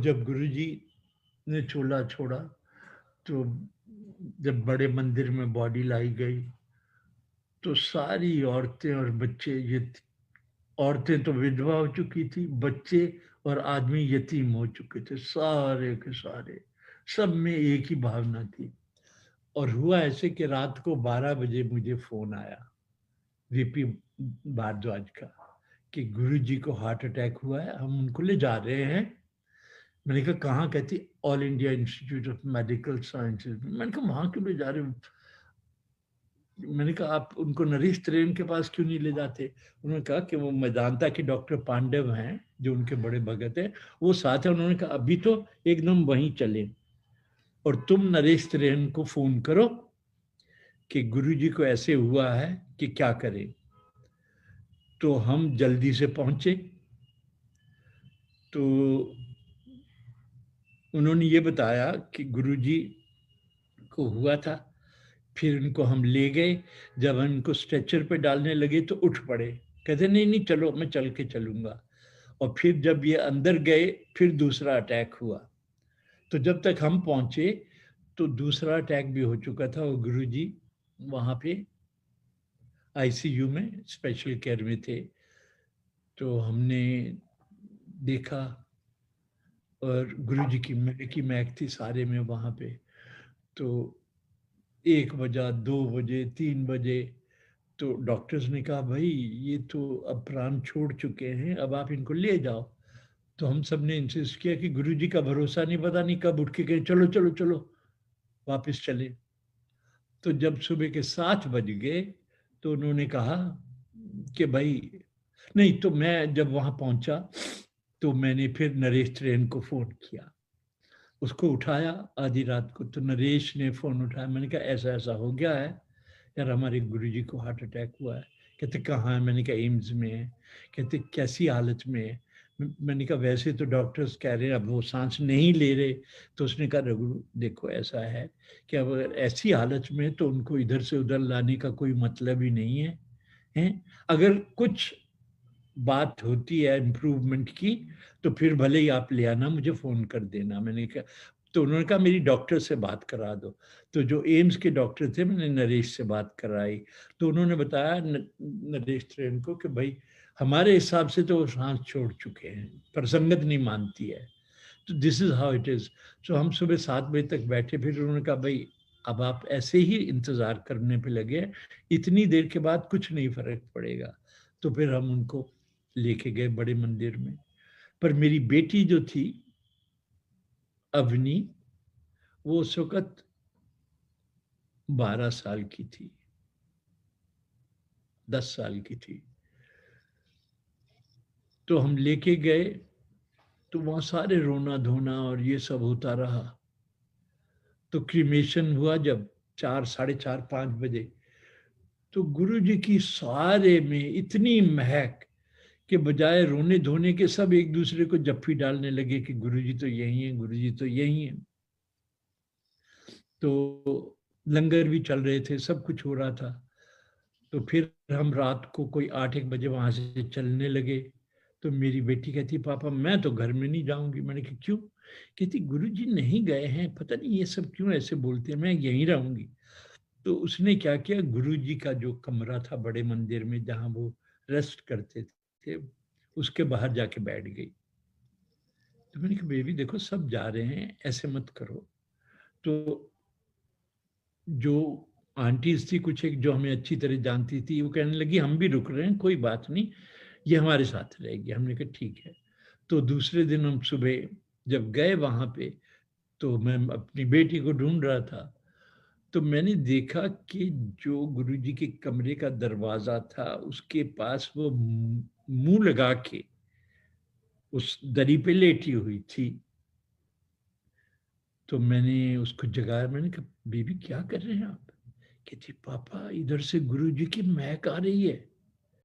जब गुरुजी ने चूल्हा छोड़ा तो जब बड़े मंदिर में बॉडी लाई गई तो सारी औरतें और बच्चे, ये औरतें तो विधवा हो चुकी थी, बच्चे और आदमी यतीम हो चुके थे, सारे के सारे। सब में एक ही भावना थी। और हुआ ऐसे कि रात को 12 बजे मुझे फोन आया वीपी भारद्वाज का कि गुरुजी को हार्ट अटैक हुआ है, हम उनको ले जा रहे हैं। मैंने कहा कहाँ? कहती all India institute of medical sciences. मैंने कहा वहां क्यों ले जा रहे हो? मैंने कहा आप उनको नरेश त्रेन के पास क्यों नहीं ले जाते? उन्होंने कहा कि वो मैं जानता कि डॉक्टर पांडव हैं जो उनके बड़े भगत हैं, वो साथ है। उन्होंने कहा अभी तो एकदम वहीं चले, और तुम नरेश त्रेन को फोन करो कि गुरुजी को ऐसे हुआ है कि क्या करें। तो हम जल्दी से पहुंचे। तो उन्होंने ये बताया कि गुरुजी को हुआ था। फिर उनको हम ले गए। जब हम उनको स्ट्रेचर पे डालने लगे तो उठ पड़े, कहते नहीं नहीं चलो, मैं चल के चलूंगा। और फिर जब ये अंदर गए फिर दूसरा अटैक हुआ। तो जब तक हम पहुंचे तो दूसरा अटैक भी हो चुका था और गुरुजी वहां पे आईसीयू में स्पेशल केयर में थे। तो हमने देखा, और गुरुजी की महक थी सारे में वहां पे। तो 1 बजा, 2 बजे, 3 बजे, तो डॉक्टर्स ने कहा भाई ये तो अब प्राण छोड़ चुके हैं, अब आप इनको ले जाओ। तो हम सब ने इंसिस्ट किया कि गुरुजी का भरोसा नहीं, पता नहीं कब उठ के कहे चलो चलो चलो वापस चले। तो जब सुबह के 7 बज गए तो उन्होंने कहा कि भाई नहीं। तो मैं जब वहां पहुंचा तो मैंने फिर नरेश त्रेन को फोन किया, उसको उठाया आधी रात को। तो नरेश ने फोन उठाया, मैंने कहा ऐसा ऐसा हो गया है यार, हमारे गुरुजी को हार्ट अटैक हुआ है। कहते कहाँ है? मैंने कहा एम्स में है। कहते कैसी हालत में है? मैंने कहा वैसे तो डॉक्टर्स कह रहे हैं अब वो सांस नहीं ले रहे। तो उसने कहा रघु देखो ऐसा है कि अब अगर ऐसी हालत में तो उनको इधर से उधर लाने का कोई मतलब ही नहीं है, हैं? अगर कुछ बात होती है इम्प्रूवमेंट की तो फिर भले ही आप ले आना, मुझे फोन कर देना। मैंने कहा, तो उन्होंने कहा मेरी डॉक्टर से बात करा दो। तो जो एम्स के डॉक्टर थे, मैंने नरेश से बात कराई। तो उन्होंने बताया नरेश त्रेन को कि भाई हमारे हिसाब से तो वो सांस छोड़ चुके हैं, पर संगत नहीं मानती है। तो this is how it is. तो हम सुबह 7 बजे तक बैठे। फिर उन्होंने कहा भाई अब आप ऐसे ही इंतजार करने पे लगे, इतनी देर के बाद कुछ नहीं फर्क पड़ेगा। तो फिर हम उनको लेके गए बड़े मंदिर में। पर मेरी बेटी जो थी अवनी, वो उस वक्त 12 साल की थी, 10 साल की थी। तो हम लेके गए तो वहां सारे रोना धोना और ये सब होता रहा। तो क्रीमेशन हुआ जब 4, 4:30, 5 बजे, तो गुरु जी की सारे में इतनी महक के बजाय रोने धोने के सब एक दूसरे को जप्फी डालने लगे कि गुरु जी तो यही है, गुरु जी तो यही है। तो लंगर भी चल रहे थे, सब कुछ हो रहा था। तो फिर हम रात को कोई 8-1 बजे वहां से चलने लगे। तो मेरी बेटी कहती पापा मैं तो घर में नहीं जाऊंगी। मैंने कहा क्यों? कहती गुरुजी नहीं गए हैं, पता नहीं ये सब क्यों ऐसे बोलते हैं, मैं यहीं रहूंगी। तो उसने क्या किया, गुरुजी का जो कमरा था बड़े मंदिर में जहां वो रेस्ट करते थे, उसके बाहर जाके बैठ गई। तो मैंने कहा बेबी देखो सब जा रहे हैं, ऐसे मत करो। तो जो आंटीज थी कुछ एक जो हमें अच्छी तरह जानती थी, वो कहने लगी हम भी रुक रहे हैं, कोई बात नहीं, ये हमारे साथ रहेगी। हमने कहा ठीक है। तो दूसरे दिन हम सुबह जब गए वहां पे, तो मैं अपनी बेटी को ढूंढ रहा था। तो मैंने देखा कि जो गुरुजी के कमरे का दरवाजा था उसके पास वो मुंह लगा के उस दरी पे लेटी हुई थी। तो मैंने उसको जगाया, मैंने कहा बीबी क्या कर रहे हैं आप? कहती पापा इधर से गुरुजी की महक आ रही है।